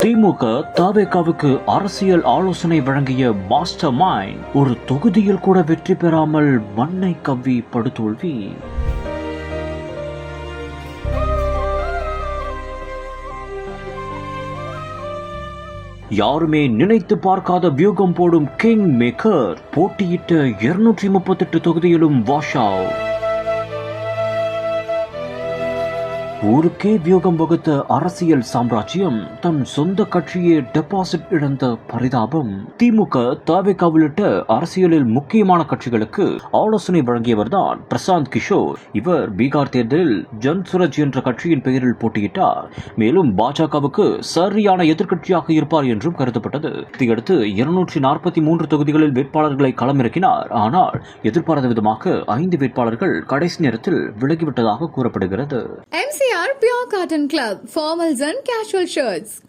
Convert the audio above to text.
திமுக தவேகாவுக்கு அரசியல் ஆலோசனை வழங்கிய மாஸ்டர் மைண்ட் ஒரு தொகுதியில் கூட வெற்றி பெறாமல் மண்ணை கவ்வி படுதோல்வி. யாருமே நினைத்து பார்க்காத வியூகம் போடும் கிங் மேக்கர் போட்டியிட்ட 238 தொகுதியிலும் வாஷ் அவுட். ஊருக்கே வியூகம் வகுத்த அரசியல் சாம்ராஜ்யம் தன் சொந்த கட்சியே டெபாசிட் இழந்த பரிதாபம். திமுக தவேகா உள்ளிட்ட அரசியலில் முக்கியமான கட்சிகளுக்கு ஆலோசனை வழங்கியவர்தான் பிரசாந்த் கிஷோர். இவர் பீகார் தேர்தலில் ஜன்சுரஜ் என்ற கட்சியின் பெயரில் போட்டியிட்டார். மேலும் பாஜகவுக்கு சரியான எதிர்க்கட்சியாக இருப்பார் என்றும் கருதப்பட்டது. இதையடுத்து 243 தொகுதிகளில் வேட்பாளர்களை களமிறக்கினார். ஆனால் எதிர்பாராத விதமாக 5 வேட்பாளர்கள் கடைசி நேரத்தில் விலகிவிட்டதாக கூறப்படுகிறது. MCR Pure Cotton Club, formals and casual shirts.